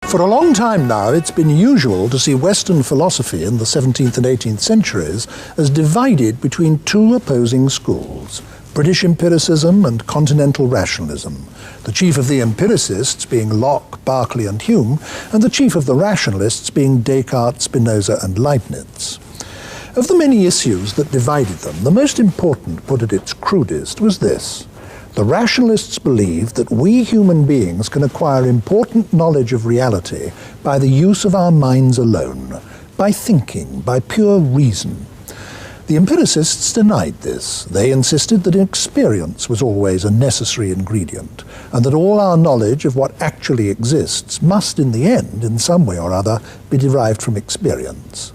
For a long time now, it's been usual to see Western philosophy in the 17th and 18th centuries as divided between two opposing schools, British empiricism and continental rationalism, the chief of the empiricists being Locke, Berkeley and Hume, and the chief of the rationalists being Descartes, Spinoza and Leibniz. Of the many issues that divided them, the most important, put at its crudest, was this. The rationalists believed that we human beings can acquire important knowledge of reality by the use of our minds alone, by thinking, by pure reason. The empiricists denied this. They insisted that experience was always a necessary ingredient, and that all our knowledge of what actually exists must, in the end, in some way or other, be derived from experience.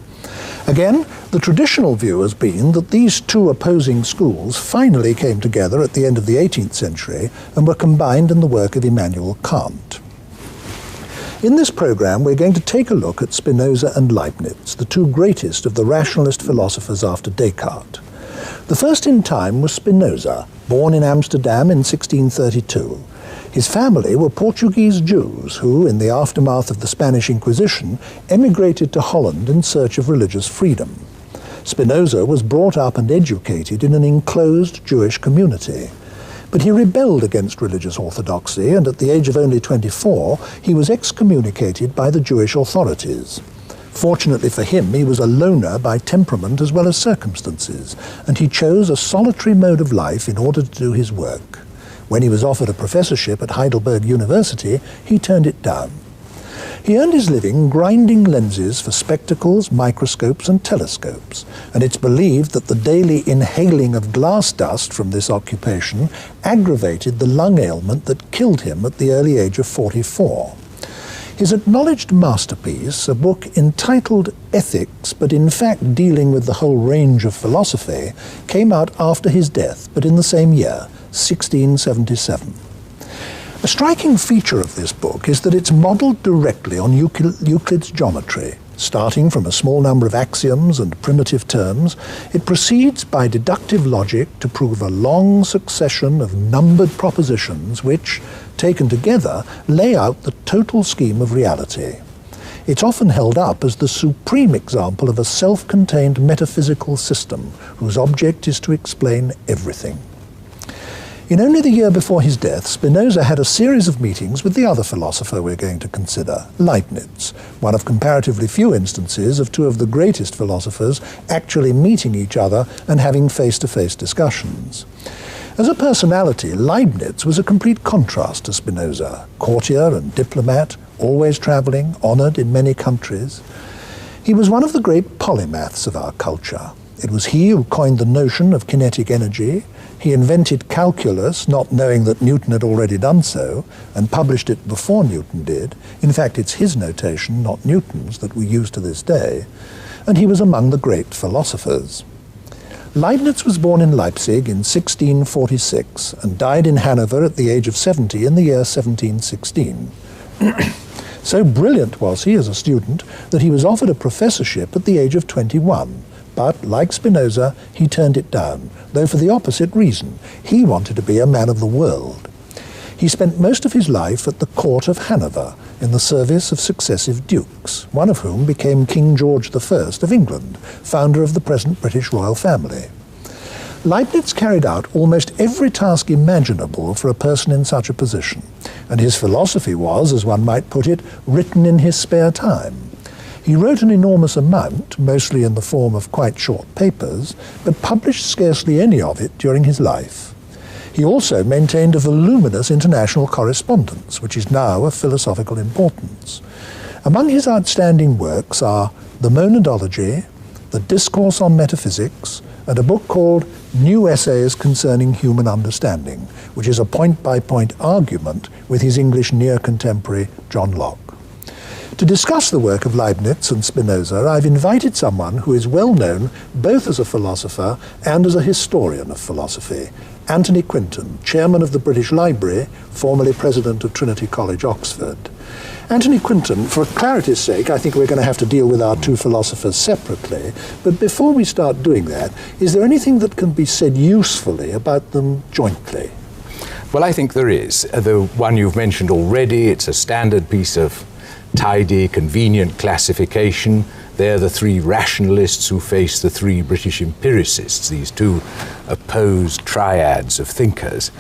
Again, the traditional view has been that these two opposing schools finally came together at the end of the 18th century and were combined in the work of Immanuel Kant. In this program, we're going to take a look at Spinoza and Leibniz, the two greatest of the rationalist philosophers after Descartes. The first in time was Spinoza, born in Amsterdam in 1632. His family were Portuguese Jews who, in the aftermath of the Spanish Inquisition, emigrated to Holland in search of religious freedom. Spinoza was brought up and educated in an enclosed Jewish community. But he rebelled against religious orthodoxy, and at the age of only 24, he was excommunicated by the Jewish authorities. Fortunately for him, he was a loner by temperament as well as circumstances, and he chose a solitary mode of life in order to do his work. When he was offered a professorship at Heidelberg University, he turned it down. He earned his living grinding lenses for spectacles, microscopes and telescopes, and it's believed that the daily inhaling of glass dust from this occupation aggravated the lung ailment that killed him at the early age of 44. His acknowledged masterpiece, a book entitled Ethics, but in fact dealing with the whole range of philosophy, came out after his death, but in the same year, 1677. A striking feature of this book is that it's modelled directly on Euclid's geometry. Starting from a small number of axioms and primitive terms, it proceeds by deductive logic to prove a long succession of numbered propositions which, taken together, lay out the total scheme of reality. It's often held up as the supreme example of a self-contained metaphysical system whose object is to explain everything. In only the year before his death, Spinoza had a series of meetings with the other philosopher we're going to consider, Leibniz, one of comparatively few instances of two of the greatest philosophers actually meeting each other and having face-to-face discussions. As a personality, Leibniz was a complete contrast to Spinoza, courtier and diplomat, always travelling, honoured in many countries. He was one of the great polymaths of our culture. It was he who coined the notion of kinetic energy. He invented calculus, not knowing that Newton had already done so, and published it before Newton did. In fact, it's his notation, not Newton's, that we use to this day. And he was among the great philosophers. Leibniz was born in Leipzig in 1646 and died in Hanover at the age of 70 in the year 1716. So brilliant was he as a student that he was offered a professorship at the age of 21. But, like Spinoza, he turned it down, though for the opposite reason. He wanted to be a man of the world. He spent most of his life at the court of Hanover, in the service of successive dukes, one of whom became King George I of England, founder of the present British royal family. Leibniz carried out almost every task imaginable for a person in such a position, and his philosophy was, as one might put it, written in his spare time. He wrote an enormous amount, mostly in the form of quite short papers, but published scarcely any of it during his life. He also maintained a voluminous international correspondence, which is now of philosophical importance. Among his outstanding works are The Monadology, The Discourse on Metaphysics, and a book called New Essays Concerning Human Understanding, which is a point-by-point argument with his English near-contemporary John Locke. To discuss the work of Leibniz and Spinoza, I've invited someone who is well known both as a philosopher and as a historian of philosophy, Anthony Quinton, chairman of the British Library, formerly president of Trinity College, Oxford. Anthony Quinton, for clarity's sake, I think we're going to have to deal with our two philosophers separately, but before we start doing that, is there anything that can be said usefully about them jointly? Well, I think there is. The one you've mentioned already, it's a standard piece of tidy, convenient classification. They're the three rationalists who face the three British empiricists, these two opposed triads of thinkers.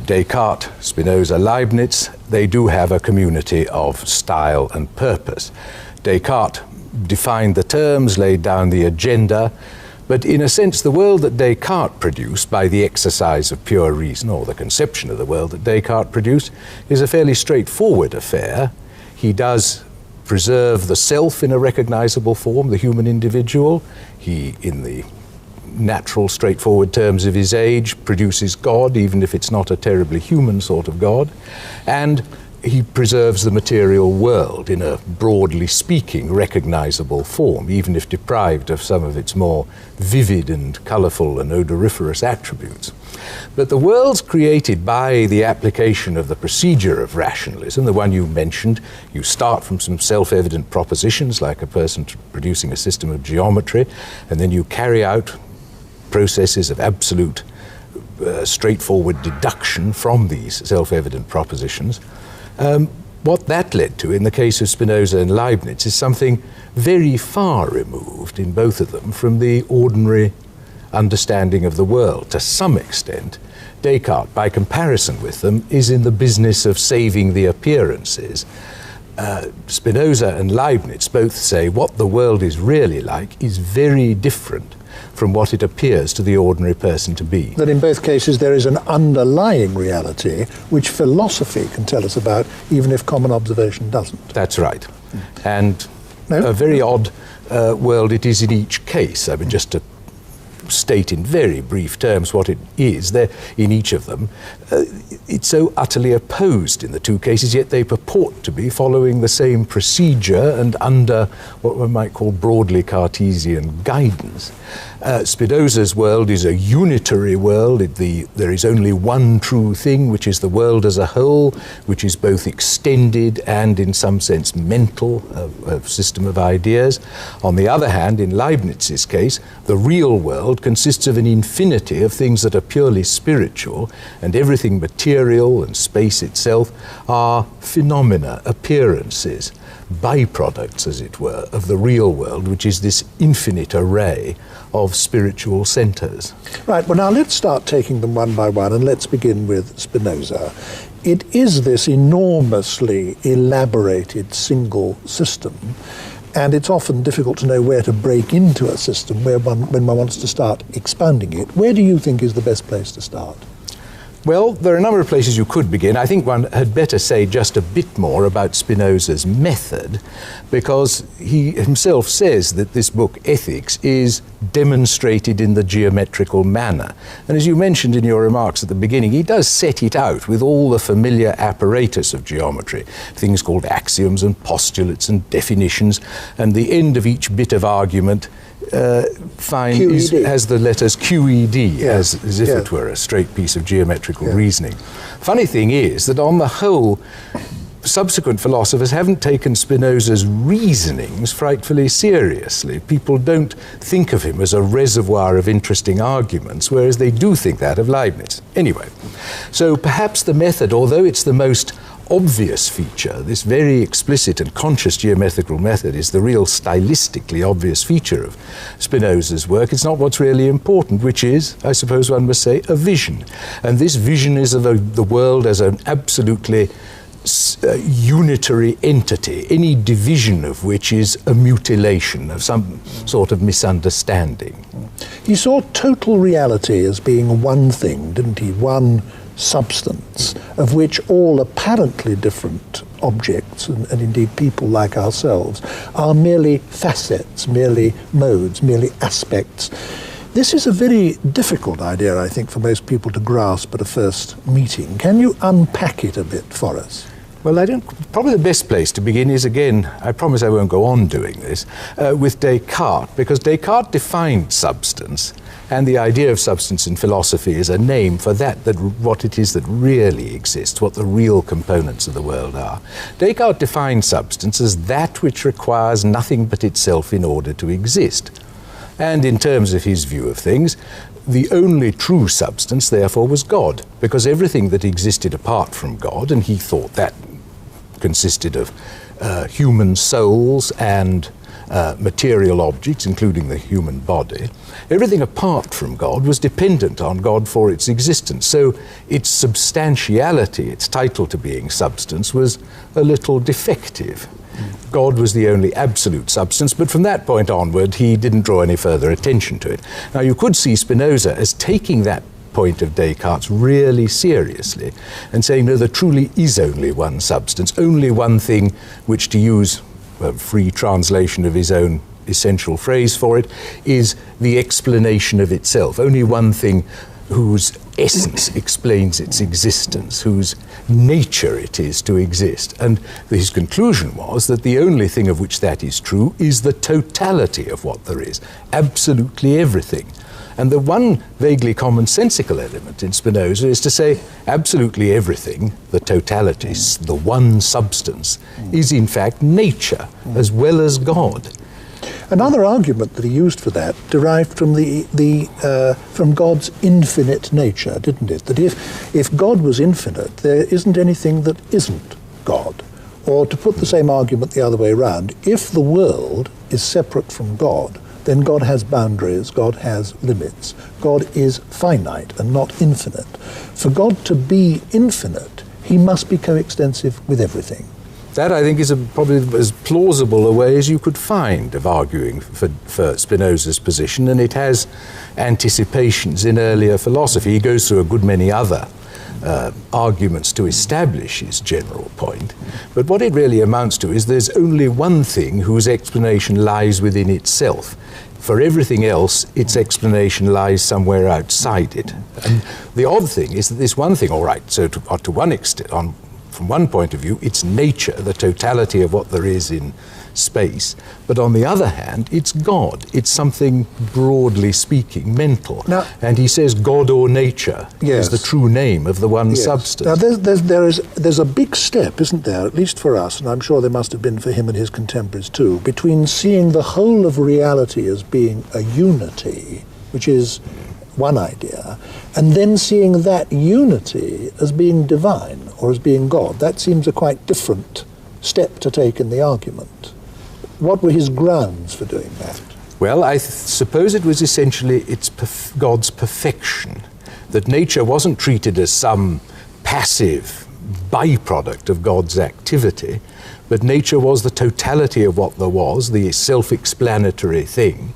Descartes, Spinoza, Leibniz, they do have a community of style and purpose. Descartes defined the terms, laid down the agenda, but in a sense the world that Descartes produced by the exercise of pure reason, or the conception of the world that Descartes produced, is a fairly straightforward affair. He does preserve the self in a recognizable form, the human individual. He, in the natural, straightforward terms of his age, produces God, even if it's not a terribly human sort of God. And he preserves the material world in a, broadly speaking, recognizable form, even if deprived of some of its more vivid and colorful and odoriferous attributes. But the worlds created by the application of the procedure of rationalism, the one you mentioned, you start from some self-evident propositions, like a person producing a system of geometry, and then you carry out processes of absolute, straightforward deduction from these self-evident propositions. What that led to in the case of Spinoza and Leibniz is something very far removed in both of them from the ordinary understanding of the world. To some extent, Descartes, by comparison with them, is in the business of saving the appearances. Spinoza and Leibniz both say what the world is really like is very different from what it appears to the ordinary person to be. That in both cases there is an underlying reality which philosophy can tell us about, even if common observation doesn't. That's right. And a very odd world it is in each case. I mean, just to state in very brief terms what it is, there in each of them, it's so utterly opposed in the two cases, yet they purport to be following the same procedure and under what one might call broadly Cartesian guidance. Spinoza's world is a unitary world. There is only one true thing, which is the world as a whole, which is both extended and in some sense mental, a system of ideas. On the other hand, in Leibniz's case, the real world consists of an infinity of things that are purely spiritual, and everything material and space itself are phenomena, appearances, byproducts, as it were, of the real world, which is this infinite array of spiritual centers. Right, well now let's start taking them one by one, and let's begin with Spinoza. It is this enormously elaborated single system, and it's often difficult to know where to break into a system when one wants to start expanding it. Where do you think is the best place to start? Well, there are a number of places you could begin. I think one had better say just a bit more about Spinoza's method, because he himself says that this book, Ethics, is demonstrated in the geometrical manner. And as you mentioned in your remarks at the beginning, he does set it out with all the familiar apparatus of geometry, things called axioms and postulates and definitions, and the end of each bit of argument has the letters QED, as if it were a straight piece of geometrical reasoning. Funny thing is that on the whole, subsequent philosophers haven't taken Spinoza's reasonings frightfully seriously. People don't think of him as a reservoir of interesting arguments, whereas they do think that of Leibniz. Anyway, so perhaps the method, although it's the most obvious feature, this very explicit and conscious geometrical method is the real stylistically obvious feature of Spinoza's work. It's not what's really important, which is, I suppose one must say, a vision. And this vision is of the world as an absolutely unitary entity, any division of which is a mutilation of some sort of misunderstanding. He saw total reality as being one thing, didn't he? One substance, of which all apparently different objects, and indeed people like ourselves, are merely facets, merely modes, merely aspects. This is a very difficult idea, I think, for most people to grasp at a first meeting. Can you unpack it a bit for us? Well, probably the best place to begin is, again, I promise I won't go on doing this, with Descartes, because Descartes defined substance, and the idea of substance in philosophy is a name for what it is that really exists, what the real components of the world are. Descartes defined substance as that which requires nothing but itself in order to exist. And in terms of his view of things, the only true substance, therefore, was God, because everything that existed apart from God, and he thought that consisted of human souls and material objects, including the human body. Everything apart from God was dependent on God for its existence. So its substantiality, its title to being substance, was a little defective. God was the only absolute substance, but from that point onward, he didn't draw any further attention to it. Now, you could see Spinoza as taking that point of Descartes really seriously and saying, no, there truly is only one substance, only one thing which, to use a free translation of his own essential phrase for it, is the explanation of itself. Only one thing whose essence explains its existence, whose nature it is to exist. And his conclusion was that the only thing of which that is true is the totality of what there is, absolutely everything. And the one vaguely commonsensical element in Spinoza is to say absolutely everything, the totality, the one substance, is in fact nature as well as God. Another argument that he used for that derived from from God's infinite nature, didn't it? That if God was infinite, there isn't anything that isn't God. Or to put the same argument the other way around, if the world is separate from God, then God has boundaries, God has limits. God is finite and not infinite. For God to be infinite, he must be coextensive with everything. That, I think, is probably as plausible a way as you could find of arguing for Spinoza's position, and it has anticipations in earlier philosophy. He goes through a good many other arguments to establish his general point. But what it really amounts to is there's only one thing whose explanation lies within itself. For everything else, its explanation lies somewhere outside it. And the odd thing is that this one thing, all right, so to one extent, from one point of view, it's nature, the totality of what there is in space. But on the other hand, it's God. It's something, broadly speaking, mental. Now, and he says God or nature is the true name of the one substance. Now, there's a big step, isn't there, at least for us, and I'm sure there must have been for him and his contemporaries too, between seeing the whole of reality as being a unity, which is one idea, and then seeing that unity as being divine or as being God. That seems a quite different step to take in the argument. What were his grounds for doing that? Well, I suppose it was essentially God's perfection, that nature wasn't treated as some passive byproduct of God's activity, but nature was the totality of what there was, the self-explanatory thing.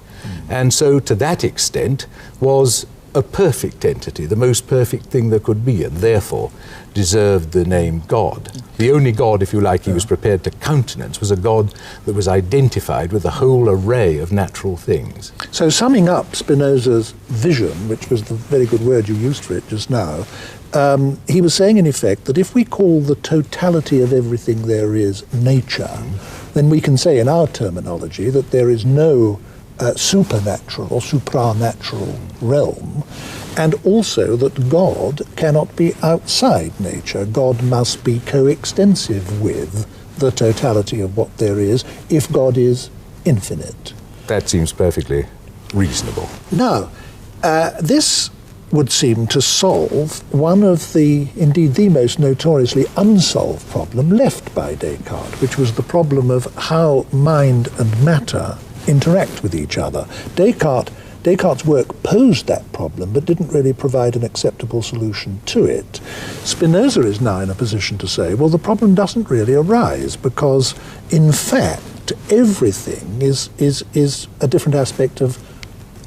And so to that extent was a perfect entity, the most perfect thing there could be, and therefore deserved the name God. The only God, if you like, he was prepared to countenance was a God that was identified with the whole array of natural things. So summing up Spinoza's vision, which was the very good word you used for it just now, he was saying in effect that if we call the totality of everything there is nature, then we can say in our terminology that there is no supernatural or supranatural realm, and also that God cannot be outside nature. God must be coextensive with the totality of what there is if God is infinite. That seems perfectly reasonable. Now, this would seem to solve one of the, indeed the most notoriously unsolved problem left by Descartes, which was the problem of how mind and matter interact with each other. Descartes' work posed that problem, but didn't really provide an acceptable solution to it. Spinoza is now in a position to say, well, the problem doesn't really arise, because in fact, everything is a different aspect of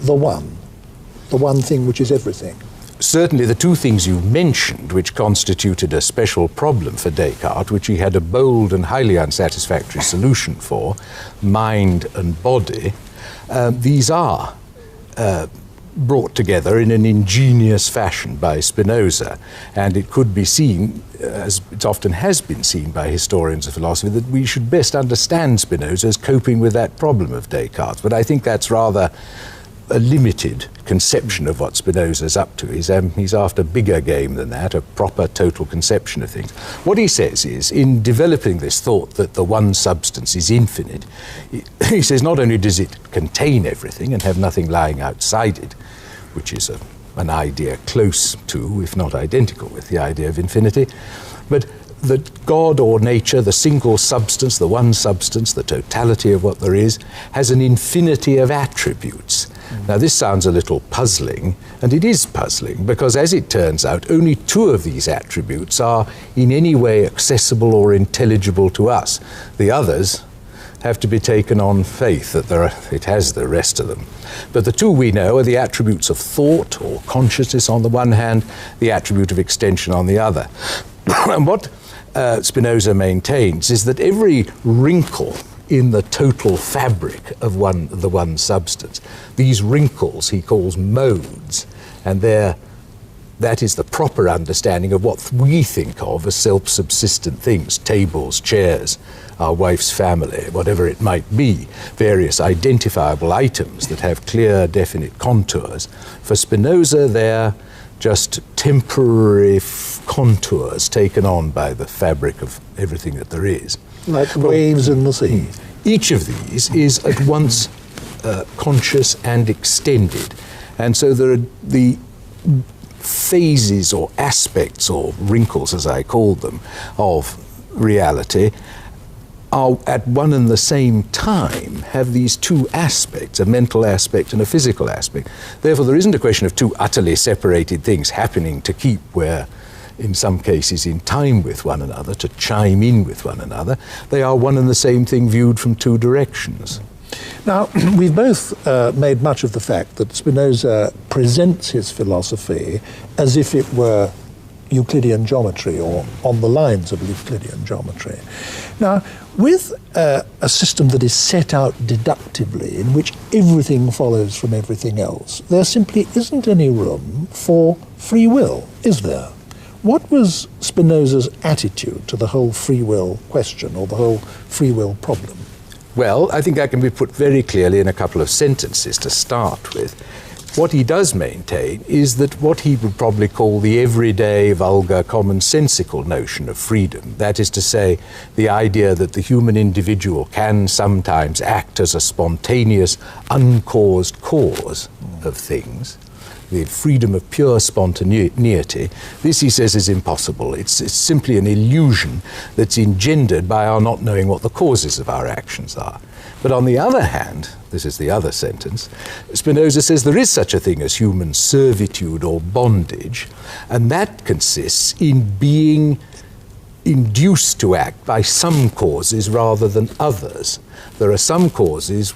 the one thing which is everything. Certainly the two things you mentioned, which constituted a special problem for Descartes, which he had a bold and highly unsatisfactory solution for, mind and body, these are brought together in an ingenious fashion by Spinoza, and it could be seen, as it often has been seen by historians of philosophy, that we should best understand Spinoza as coping with that problem of Descartes. But I think that's rather a limited conception of what Spinoza's up to. He's after bigger game than that, a proper total conception of things. What he says is, in developing this thought that the one substance is infinite, he says not only does it contain everything and have nothing lying outside it, which is an idea close to, if not identical with, the idea of infinity, but that God or nature, the single substance, the one substance, the totality of what there is, has an infinity of attributes. Now this sounds a little puzzling, and it is puzzling, because as it turns out, only two of these attributes are in any way accessible or intelligible to us. The others have to be taken on faith that it has the rest of them. But the two we know are the attributes of thought or consciousness on the one hand, the attribute of extension on the other. And what Spinoza maintains is that every wrinkle in the total fabric of the one substance, these wrinkles he calls modes, and that is the proper understanding of what we think of as self-subsistent things, tables, chairs, our wife's family, whatever it might be, various identifiable items that have clear, definite contours. For Spinoza, they're just temporary contours taken on by the fabric of everything that there is. Like waves in the sea. Each of these is at once conscious and extended. And so there are the phases or aspects or wrinkles, as I call them, of reality are at one and the same time have these two aspects, a mental aspect and a physical aspect. Therefore, there isn't a question of two utterly separated things happening to keep where, in some cases, in time with one another, to chime in with one another. They are one and the same thing viewed from two directions. Now, we've both made much of the fact that Spinoza presents his philosophy as if it were Euclidean geometry or on the lines of Euclidean geometry. Now, with a system that is set out deductively, in which everything follows from everything else, there simply isn't any room for free will, is there? What was Spinoza's attitude to the whole free will question or the whole free will problem? Well, I think that can be put very clearly in a couple of sentences to start with. What he does maintain is that what he would probably call the everyday, vulgar, commonsensical notion of freedom, that is to say, the idea that the human individual can sometimes act as a spontaneous, uncaused cause of things, the freedom of pure spontaneity, this, he says, is impossible. It's simply an illusion that's engendered by our not knowing what the causes of our actions are. But on the other hand, this is the other sentence, Spinoza says there is such a thing as human servitude or bondage, and that consists in being induced to act by some causes rather than others. There are some causes,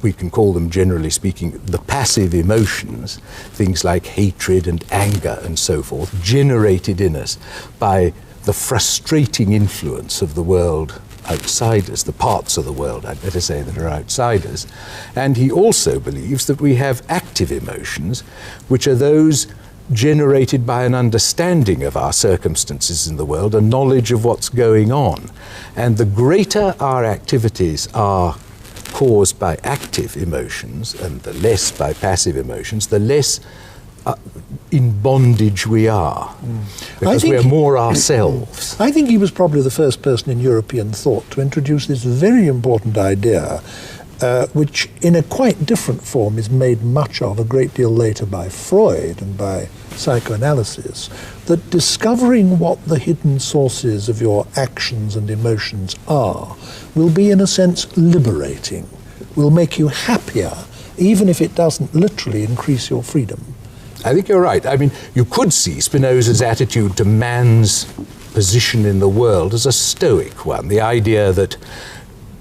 we can call them, generally speaking, the passive emotions, things like hatred and anger and so forth, generated in us by the frustrating influence of the world outside us, the parts of the world, I'd better say, that are outside us. And he also believes that we have active emotions, which are those generated by an understanding of our circumstances in the world, a knowledge of what's going on. And the greater our activities are caused by active emotions and the less by passive emotions, the less in bondage we are, because we're more ourselves. I think he was probably the first person in European thought to introduce this very important idea, which in a quite different form is made much of a great deal later by Freud and by psychoanalysis, that discovering what the hidden sources of your actions and emotions are will be, in a sense, liberating, will make you happier, even if it doesn't literally increase your freedom. I think you're right. I mean, you could see Spinoza's attitude to man's position in the world as a stoic one, the idea that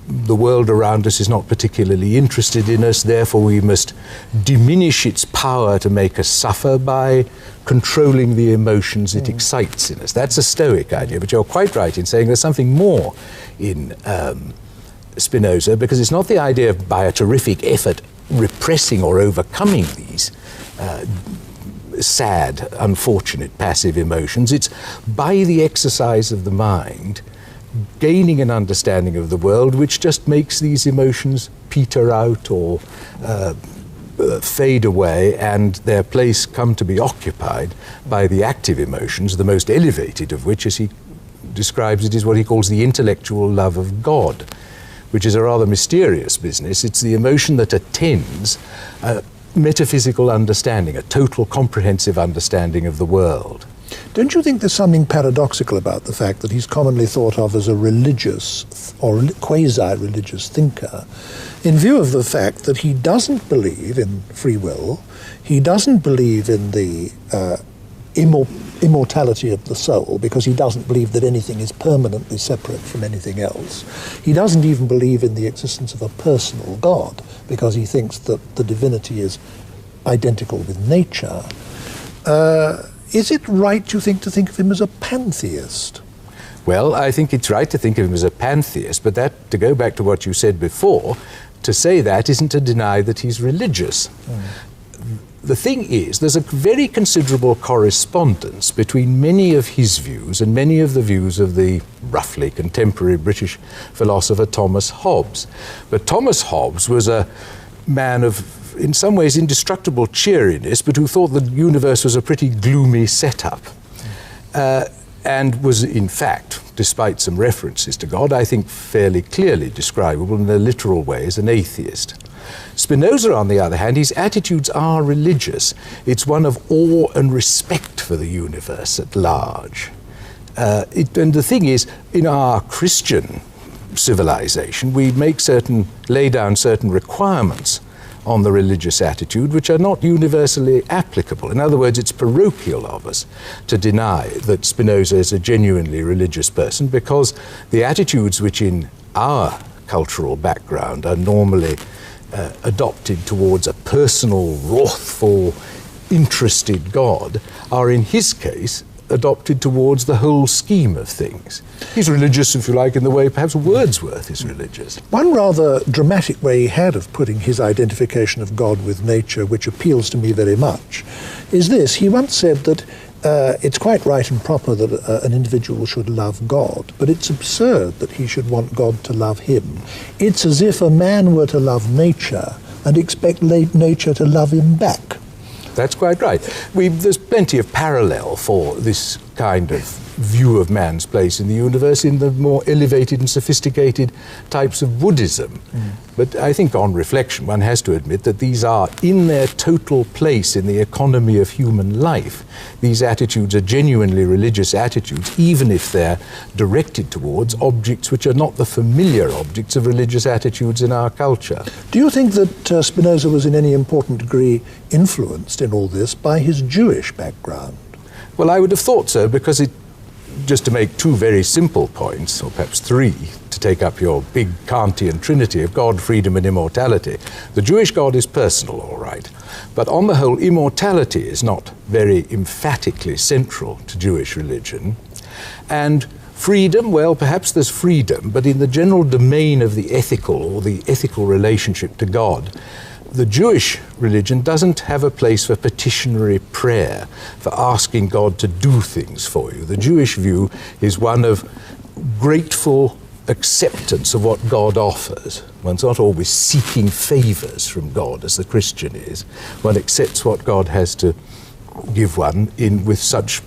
the world around us is not particularly interested in us, therefore we must diminish its power to make us suffer by controlling the emotions it excites in us. That's a stoic idea, but you're quite right in saying there's something more in Spinoza, because it's not the idea of, by a terrific effort, repressing or overcoming these sad, unfortunate, passive emotions. It's by the exercise of the mind, gaining an understanding of the world which just makes these emotions peter out or fade away, and their place come to be occupied by the active emotions, the most elevated of which, as he describes it, is what he calls the intellectual love of God, which is a rather mysterious business. It's the emotion that attends metaphysical understanding, a total comprehensive understanding of the world. Don't you think there's something paradoxical about the fact that he's commonly thought of as a religious or quasi-religious thinker, in view of the fact that he doesn't believe in free will, he doesn't believe in the immortality of the soul, because he doesn't believe that anything is permanently separate from anything else. He doesn't even believe in the existence of a personal God, because he thinks that the divinity is identical with nature. Is it right, you think, to think of him as a pantheist? Well, I think it's right to think of him as a pantheist, but that, to go back to what you said before, to say that isn't to deny that he's religious. The thing is, there's a very considerable correspondence between many of his views and many of the views of the roughly contemporary British philosopher Thomas Hobbes. But Thomas Hobbes was a man of, in some ways, indestructible cheeriness, but who thought the universe was a pretty gloomy setup. And was, in fact, despite some references to God, I think fairly clearly describable in a literal way as an atheist. Spinoza, on the other hand, his attitudes are religious. It's one of awe and respect for the universe at large. And the thing is, in our Christian civilization, we lay down certain requirements on the religious attitude which are not universally applicable. In other words, it's parochial of us to deny that Spinoza is a genuinely religious person, because the attitudes which in our cultural background are normally adopted towards a personal, wrathful, interested God are in his case adopted towards the whole scheme of things. He's religious, if you like, in the way perhaps Wordsworth is religious. One rather dramatic way he had of putting his identification of God with nature, which appeals to me very much, is this. He once said that it's quite right and proper that an individual should love God, but it's absurd that he should want God to love him. It's as if a man were to love nature and expect nature to love him back. That's quite right. There's plenty of parallel for this kind of view of man's place in the universe in the more elevated and sophisticated types of Buddhism. But I think on reflection one has to admit that these are in their total place in the economy of human life. These attitudes are genuinely religious attitudes, even if they're directed towards objects which are not the familiar objects of religious attitudes in our culture. Do you think that Spinoza was in any important degree influenced in all this by his Jewish background? Well, I would have thought so, because just to make two very simple points, or perhaps three, to take up your big Kantian trinity of God, freedom and immortality. The Jewish God is personal, all right, but on the whole, immortality is not very emphatically central to Jewish religion. And freedom, well, perhaps there's freedom, but in the general domain of the ethical, or the ethical relationship to God, the Jewish religion doesn't have a place for petitionary prayer, for asking God to do things for you. The Jewish view is one of grateful acceptance of what God offers. One's not always seeking favors from God, as the Christian is. One accepts what God has to give one with such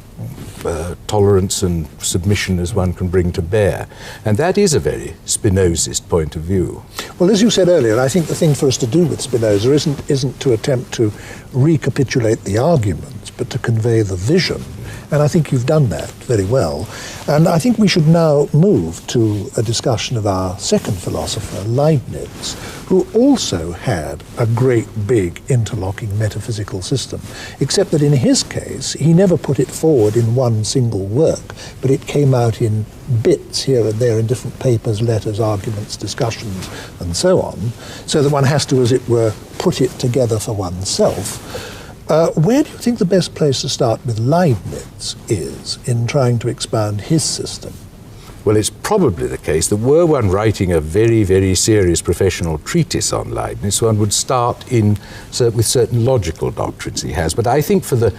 tolerance and submission as one can bring to bear. And that is a very Spinozist point of view. Well, as you said earlier, I think the thing for us to do with Spinoza isn't to attempt to recapitulate the arguments, but to convey the vision. And I think you've done that very well. And I think we should now move to a discussion of our second philosopher, Leibniz, who also had a great big interlocking metaphysical system, except that in his case, he never put it forward in one single work, but it came out in bits here and there in different papers, letters, arguments, discussions, and so on, so that one has to, as it were, put it together for oneself. Where do you think the best place to start with Leibniz is in trying to expand his system? Well, it's probably the case that were one writing a very, very serious professional treatise on Leibniz, one would start with certain logical doctrines he has. But I think for the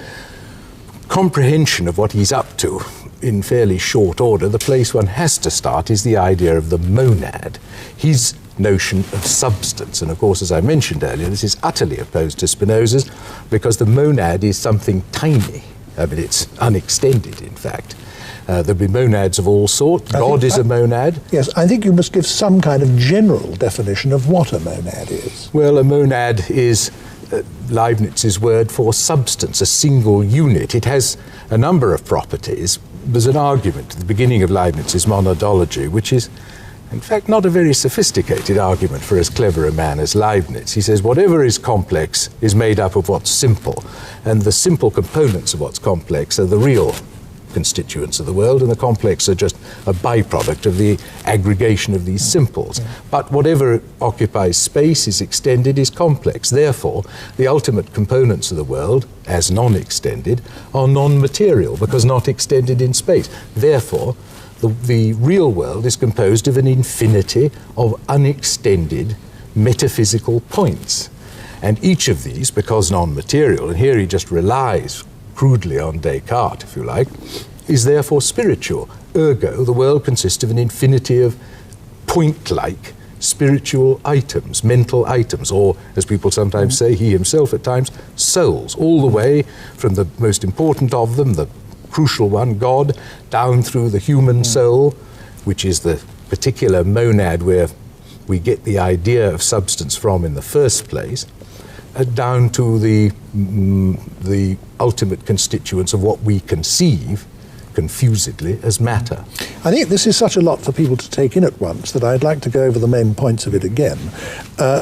comprehension of what he's up to in fairly short order, the place one has to start is the idea of the monad, his notion of substance. And of course, as I mentioned earlier, this is utterly opposed to Spinoza's, because the monad is something tiny. I mean, it's unextended, in fact. There'll be monads of all sorts. God is a monad. Yes, I think you must give some kind of general definition of what a monad is. Well, a monad is Leibniz's word for substance, a single unit. It has a number of properties. There's an argument at the beginning of Leibniz's monadology, which is, in fact, not a very sophisticated argument for as clever a man as Leibniz. He says whatever is complex is made up of what's simple, and the simple components of what's complex are the real constituents of the world, and the complex are just a byproduct of the aggregation of these simples. But whatever occupies space, is extended, is complex. Therefore, the ultimate components of the world, as non-extended, are non-material, because not extended in space. Therefore, the real world is composed of an infinity of unextended metaphysical points. And each of these, because non-material, and here he just relies crudely on Descartes, if you like, is therefore spiritual. Ergo, the world consists of an infinity of point-like spiritual items, mental items, or, as people sometimes say, he himself at times, souls, all the way from the most important of them, the crucial one, God, down through the human soul, which is the particular monad where we get the idea of substance from in the first place, down to the ultimate constituents of what we conceive, confusedly, as matter. I think this is such a lot for people to take in at once that I'd like to go over the main points of it again.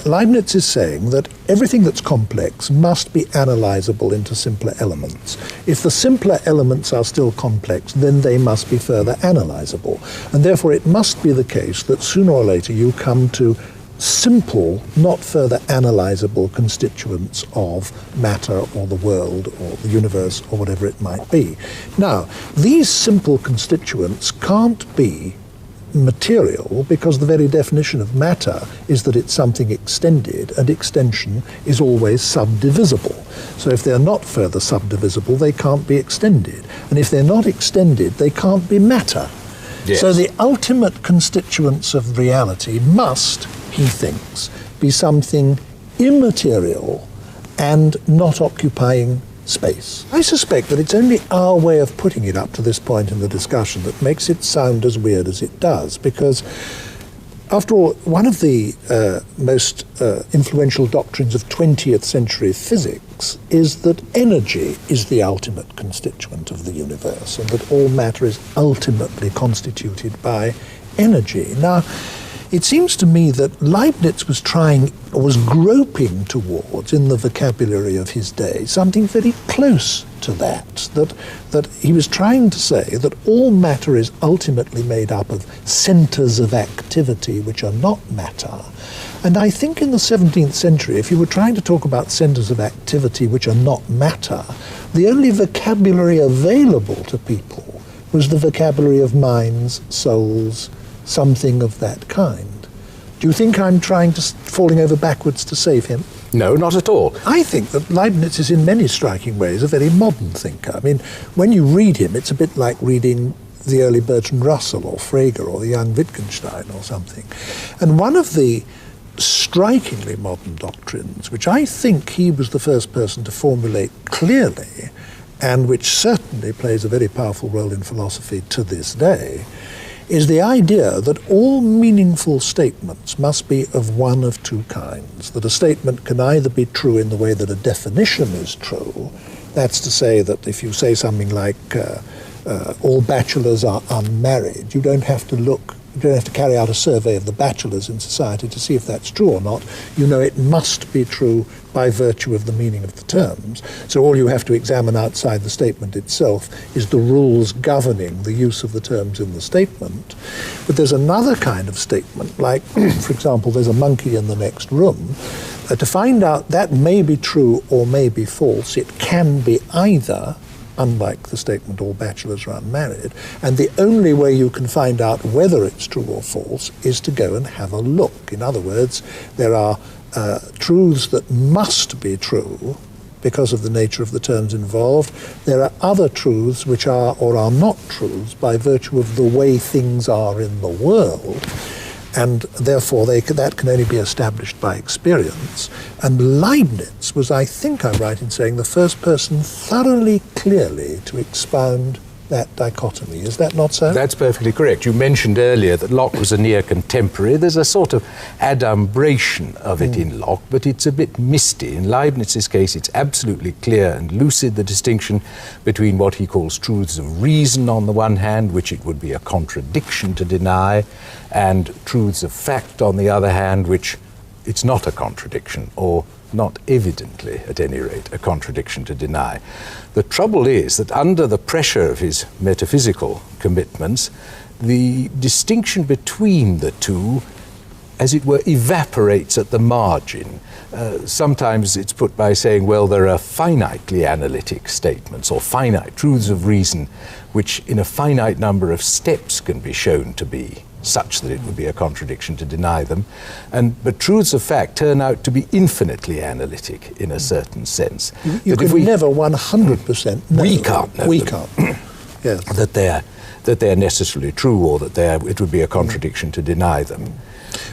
Leibniz is saying that everything that's complex must be analyzable into simpler elements. If the simpler elements are still complex, then they must be further analyzable. And therefore it must be the case that sooner or later you come to simple, not further analyzable constituents of matter or the world or the universe or whatever it might be. Now, these simple constituents can't be material because the very definition of matter is that it's something extended, and extension is always subdivisible. So if they're not further subdivisible, they can't be extended. And if they're not extended, they can't be matter. Yes. So the ultimate constituents of reality must, he thinks, be something immaterial and not occupying space. I suspect that it's only our way of putting it up to this point in the discussion that makes it sound as weird as it does, because after all, one of the most influential doctrines of 20th century physics is that energy is the ultimate constituent of the universe, and that all matter is ultimately constituted by energy. Now, it seems to me that Leibniz was groping towards, in the vocabulary of his day, something very close to that he was trying to say that all matter is ultimately made up of centers of activity which are not matter. And I think in the 17th century, if you were trying to talk about centers of activity which are not matter, the only vocabulary available to people was the vocabulary of minds, souls, something of that kind. Do you think I'm falling over backwards to save him? No, not at all. I think that Leibniz is in many striking ways a very modern thinker. I mean, when you read him, it's a bit like reading the early Bertrand Russell or Frege or the young Wittgenstein or something. And one of the strikingly modern doctrines, which I think he was the first person to formulate clearly, and which certainly plays a very powerful role in philosophy to this day, is the idea that all meaningful statements must be of one of two kinds. That a statement can either be true in the way that a definition is true, that's to say that if you say something like all bachelors are unmarried, you don't have to carry out a survey of the bachelors in society to see if that's true or not. You know it must be true by virtue of the meaning of the terms. So all you have to examine outside the statement itself is the rules governing the use of the terms in the statement. But there's another kind of statement, like, for example, there's a monkey in the next room. To find out that may be true or may be false, it can be either, unlike the statement all bachelors are unmarried, and the only way you can find out whether it's true or false is to go and have a look. In other words, there are truths that must be true because of the nature of the terms involved. There are other truths which are or are not truths by virtue of the way things are in the world, and therefore that can only be established by experience. And Leibniz was, I think I'm right in saying, the first person thoroughly clearly to expound that dichotomy. Is that not so? That's perfectly correct. You mentioned earlier that Locke was a near contemporary. There's a sort of adumbration of it in Locke, but it's a bit misty. In Leibniz's case, it's absolutely clear and lucid, the distinction between what he calls truths of reason on the one hand, which it would be a contradiction to deny, and truths of fact on the other hand, which it's not a contradiction, or not evidently, at any rate, a contradiction to deny. The trouble is that under the pressure of his metaphysical commitments, the distinction between the two, as it were, evaporates at the margin. Sometimes it's put by saying, well, there are finitely analytic statements, or finite truths of reason, which in a finite number of steps can be shown to be such that it would be a contradiction to deny them. But truths of fact turn out to be infinitely analytic in a certain sense. You can never 100% know. We can't know We them. can't. Yes. that they're necessarily true, or that it would be a contradiction to deny them.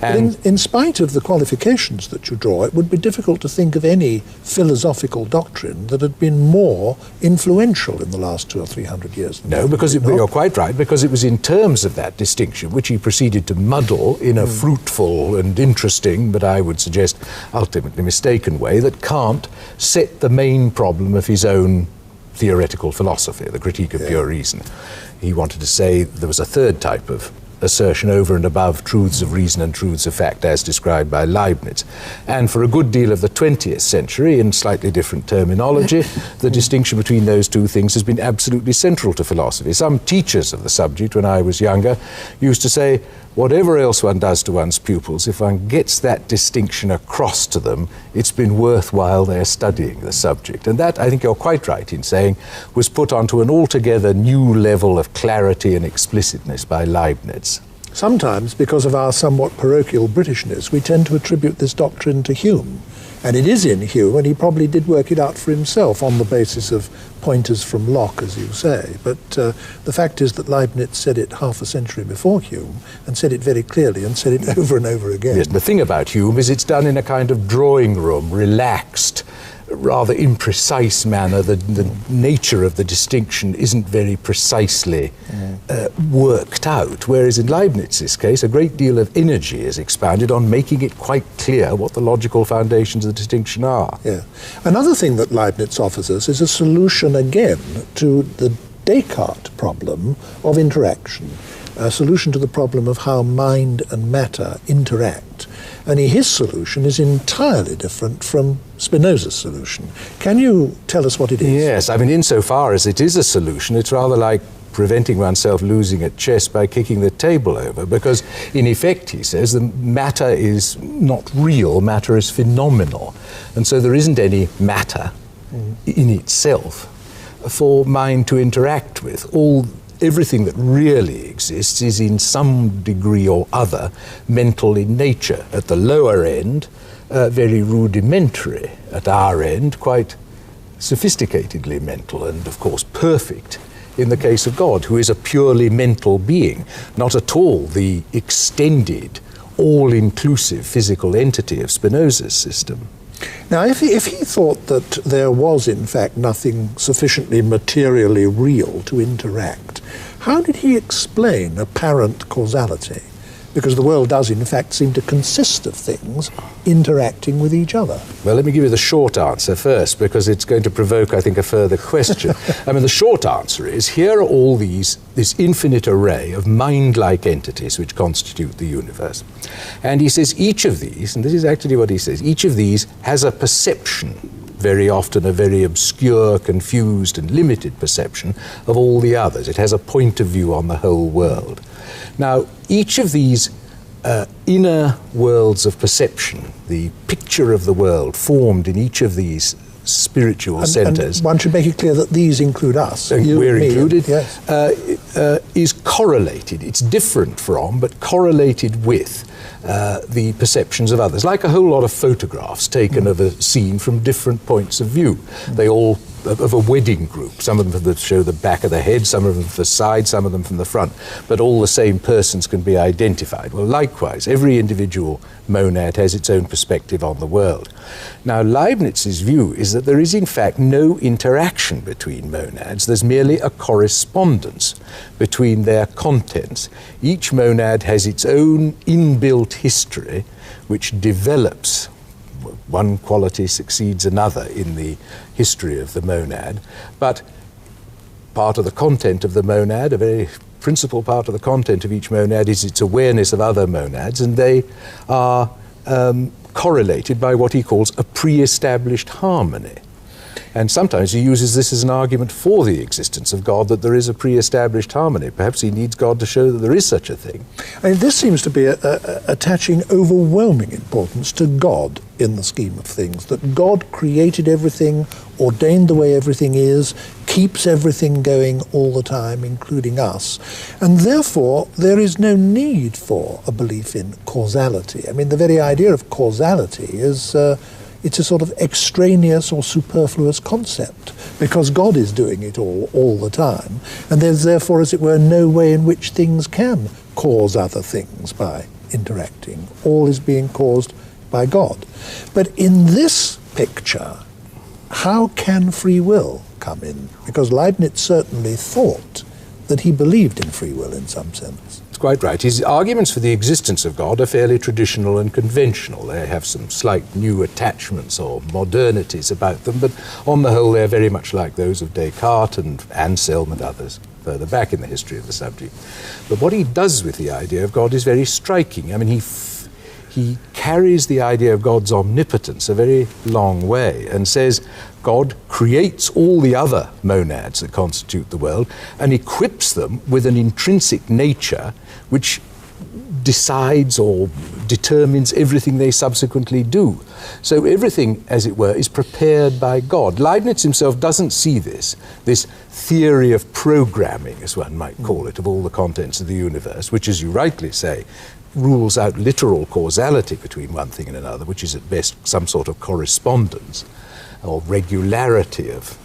And in spite of the qualifications that you draw, it would be difficult to think of any philosophical doctrine that had been more influential in the last 200 or 300 years. No, because you're quite right, because it was in terms of that distinction, which he proceeded to muddle in a fruitful and interesting, but I would suggest ultimately mistaken way, that Kant set the main problem of his own theoretical philosophy, the critique of pure reason. He wanted to say there was a third type of assertion over and above truths of reason and truths of fact as described by Leibniz. And for a good deal of the 20th century, in slightly different terminology, the distinction between those two things has been absolutely central to philosophy. Some teachers of the subject, when I was younger, used to say, whatever else one does to one's pupils, if one gets that distinction across to them, it's been worthwhile their studying the subject. And that, I think you're quite right in saying, was put onto an altogether new level of clarity and explicitness by Leibniz. Sometimes, because of our somewhat parochial Britishness, we tend to attribute this doctrine to Hume. And it is in Hume, and he probably did work it out for himself on the basis of pointers from Locke, as you say. But the fact is that Leibniz said it half a century before Hume, and said it very clearly, and said it over and over again. Yes, the thing about Hume is it's done in a kind of drawing room, relaxed, rather imprecise manner. The nature of the distinction isn't very precisely worked out, whereas in Leibniz's case a great deal of energy is expended on making it quite clear what the logical foundations of the distinction are. Yeah. Another thing that Leibniz offers us is a solution again to the Descartes problem of interaction, a solution to the problem of how mind and matter interact. And his solution is entirely different from Spinoza's solution. Can you tell us what it is? Yes, I mean, insofar as it is a solution, it's rather like preventing oneself losing at chess by kicking the table over, because in effect, he says, the matter is not real, matter is phenomenal. And so there isn't any matter in itself for mind to interact with. Everything that really exists is in some degree or other mental in nature. At the lower end, very rudimentary. At our end, quite sophisticatedly mental, and of course perfect in the case of God, who is a purely mental being, not at all the extended, all-inclusive physical entity of Spinoza's system. Now, if he thought that there was, in fact, nothing sufficiently materially real to interact, how did he explain apparent causality? Because the world does, in fact, seem to consist of things interacting with each other. Well, let me give you the short answer first, because it's going to provoke, I think, a further question. I mean, the short answer is, here are all this infinite array of mind-like entities which constitute the universe. And he says each of these, and this is actually what he says, each of these has a perception, very often a very obscure, confused and limited perception of all the others. It has a point of view on the whole world. Now, each of these inner worlds of perception, the picture of the world formed in each of these spiritual centers. And one should make it clear that these include us. We're included. Yes. Is correlated. It's different from, but correlated with the perceptions of others, like a whole lot of photographs taken of a scene from different points of view. They all of a wedding group. Some of them show the back of the head, some of them from the side, some of them from the front, but all the same persons can be identified. Well, likewise, every individual monad has its own perspective on the world. Now, Leibniz's view is that there is in fact no interaction between monads. There's merely a correspondence between their contents. Each monad has its own inbuilt history, which develops. One quality succeeds another in the history of the monad, but part of the content of the monad, a very principal part of the content of each monad, is its awareness of other monads, and they are correlated by what he calls a pre-established harmony. And sometimes he uses this as an argument for the existence of God, that there is a pre-established harmony. Perhaps he needs God to show that there is such a thing. I mean, this seems to be attaching overwhelming importance to God in the scheme of things, that God created everything, ordained the way everything is, keeps everything going all the time, including us. And therefore, there is no need for a belief in causality. I mean, the very idea of causality is it's a sort of extraneous or superfluous concept, because God is doing it all the time, and there's therefore, as it were, no way in which things can cause other things by interacting. All is being caused by God. But in this picture, how can free will come in? Because Leibniz certainly thought that he believed in free will in some sense. Quite right. His arguments for the existence of God are fairly traditional and conventional. They have some slight new attachments or modernities about them, but on the whole they're very much like those of Descartes and Anselm and others further back in the history of the subject. But what he does with the idea of God is very striking. I mean, he carries the idea of God's omnipotence a very long way and says God creates all the other monads that constitute the world and equips them with an intrinsic nature which decides or determines everything they subsequently do. So everything, as it were, is prepared by God. Leibniz himself doesn't see this theory of programming, as one might call it, of all the contents of the universe, which, as you rightly say, rules out literal causality between one thing and another, which is at best some sort of correspondence or regularity of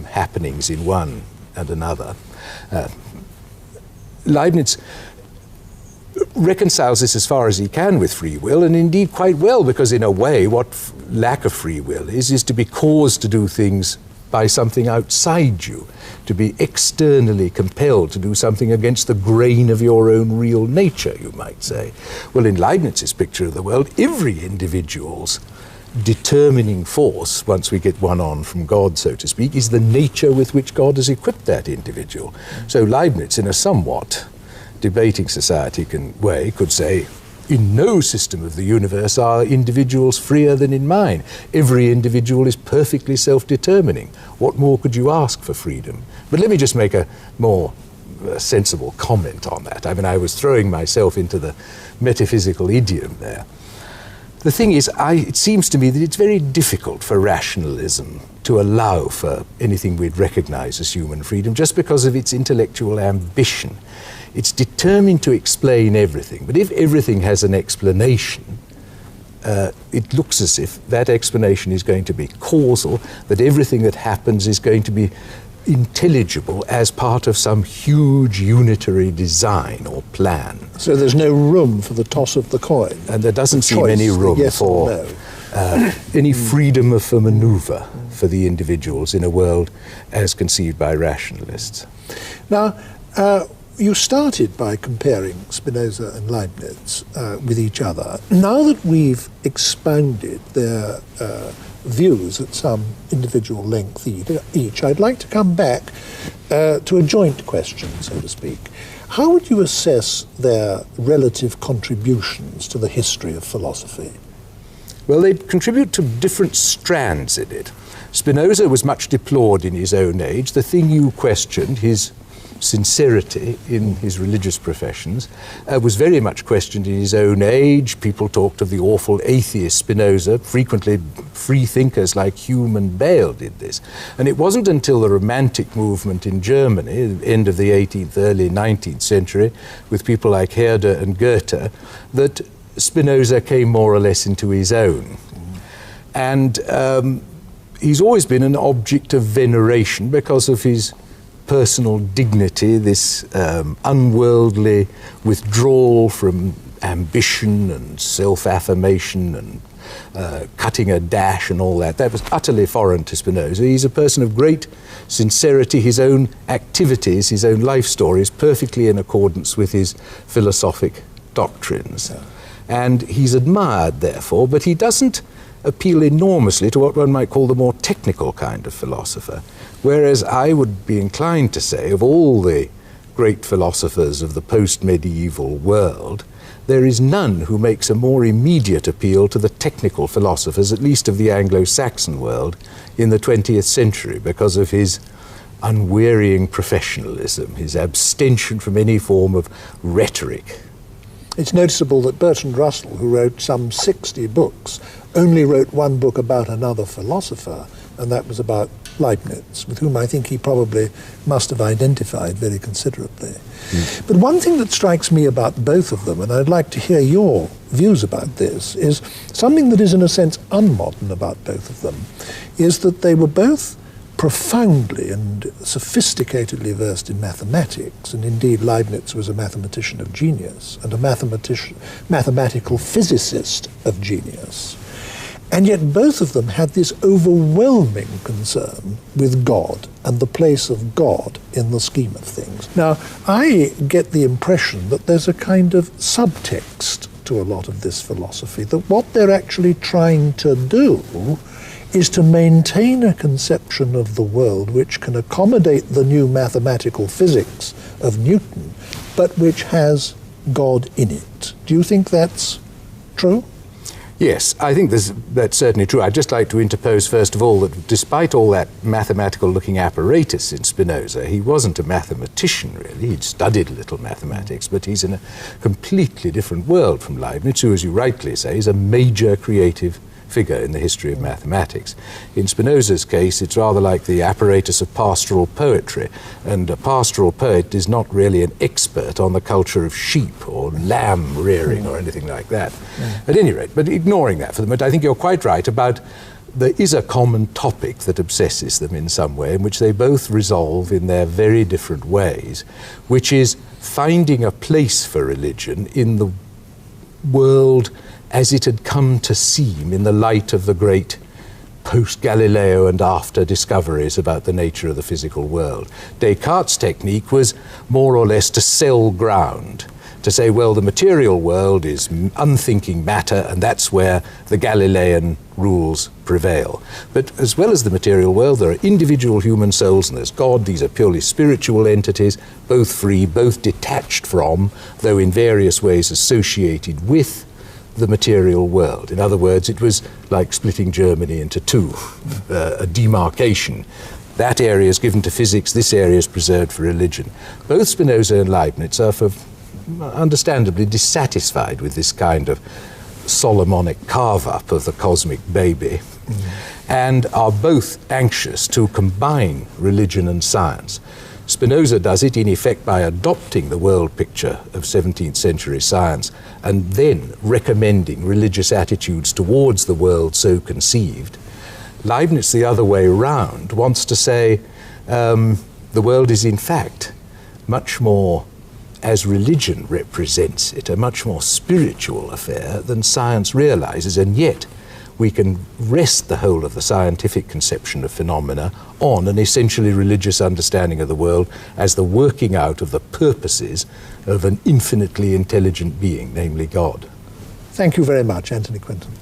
happenings in one and another. Leibniz reconciles this as far as he can with free will, and indeed quite well, because in a way what lack of free will is to be caused to do things by something outside you, to be externally compelled to do something against the grain of your own real nature, you might say. Well, in Leibniz's picture of the world, every individual's determining force, once we get one on from God, so to speak, is the nature with which God has equipped that individual. So Leibniz, in a somewhat debating society way, could say, in no system of the universe are individuals freer than in mine. Every individual is perfectly self-determining. What more could you ask for freedom? But let me just make a more sensible comment on that. I mean, I was throwing myself into the metaphysical idiom there. The thing is, it seems to me that it's very difficult for rationalism to allow for anything we'd recognize as human freedom just because of its intellectual ambition. It's determined to explain everything, but if everything has an explanation, it looks as if that explanation is going to be causal, that everything that happens is going to be intelligible as part of some huge unitary design or plan. So there's no room for the toss of the coin. And there doesn't seem any room for any freedom for maneuver for the individuals in a world as conceived by rationalists. Now, you started by comparing Spinoza and Leibniz with each other. Now that we've expounded their views at some individual length each, I'd like to come back to a joint question, so to speak. How would you assess their relative contributions to the history of philosophy? Well, they contribute to different strands in it. Spinoza was much deplored in his own age. The thing you questioned, his sincerity in his religious professions, was very much questioned in his own age. People talked of the awful atheist Spinoza. Frequently, free thinkers like Hume and Bale did this. And it wasn't until the Romantic movement in Germany, end of the 18th, early 19th century, with people like Herder and Goethe, that Spinoza came more or less into his own. And he's always been an object of veneration because of his personal dignity, this unworldly withdrawal from ambition and self-affirmation and cutting a dash and all that. That was utterly foreign to Spinoza. He's a person of great sincerity. His own activities, his own life story is perfectly in accordance with his philosophic doctrines. Yeah. And he's admired, therefore, but he doesn't appeal enormously to what one might call the more technical kind of philosopher. Whereas I would be inclined to say, of all the great philosophers of the post-medieval world, there is none who makes a more immediate appeal to the technical philosophers, at least of the Anglo-Saxon world, in the 20th century, because of his unwearying professionalism, his abstention from any form of rhetoric. It's noticeable that Bertrand Russell, who wrote some 60 books, only wrote one book about another philosopher, and that was about Leibniz, with whom I think he probably must have identified very considerably. Mm. But one thing that strikes me about both of them, and I'd like to hear your views about this, is something that is in a sense unmodern about both of them, is that they were both profoundly and sophisticatedly versed in mathematics, and indeed Leibniz was a mathematician of genius and a mathematical physicist of genius. And yet both of them had this overwhelming concern with God and the place of God in the scheme of things. Now, I get the impression that there's a kind of subtext to a lot of this philosophy, that what they're actually trying to do is to maintain a conception of the world which can accommodate the new mathematical physics of Newton, but which has God in it. Do you think that's true? Yes, I think that's certainly true. I'd just like to interpose, first of all, that despite all that mathematical-looking apparatus in Spinoza, he wasn't a mathematician, really. He'd studied a little mathematics, but he's in a completely different world from Leibniz, who, as you rightly say, is a major creative figure in the history of mathematics. In Spinoza's case, it's rather like the apparatus of pastoral poetry, and a pastoral poet is not really an expert on the culture of sheep or lamb rearing or anything like that. At any rate, but ignoring that for the moment, I think you're quite right about there is a common topic that obsesses them in some way, in which they both resolve in their very different ways, which is finding a place for religion in the world as it had come to seem in the light of the great post-Galileo and after discoveries about the nature of the physical world. Descartes' technique was more or less to sell ground, to say, well, the material world is unthinking matter, and that's where the Galilean rules prevail. But as well as the material world, there are individual human souls, and there's God. These are purely spiritual entities, both free, both detached from, though in various ways associated with, the material world. In other words, it was like splitting Germany into two, a demarcation. That area is given to physics, this area is preserved for religion. Both Spinoza and Leibniz are understandably dissatisfied with this kind of Solomonic carve-up of the cosmic baby, and are both anxious to combine religion and science. Spinoza does it in effect by adopting the world picture of 17th century science and then recommending religious attitudes towards the world so conceived. Leibniz, the other way round, wants to say the world is in fact much more, as religion represents it, a much more spiritual affair than science realizes, and yet we can rest the whole of the scientific conception of phenomena on an essentially religious understanding of the world as the working out of the purposes of an infinitely intelligent being, namely God. Thank you very much, Anthony Quinton.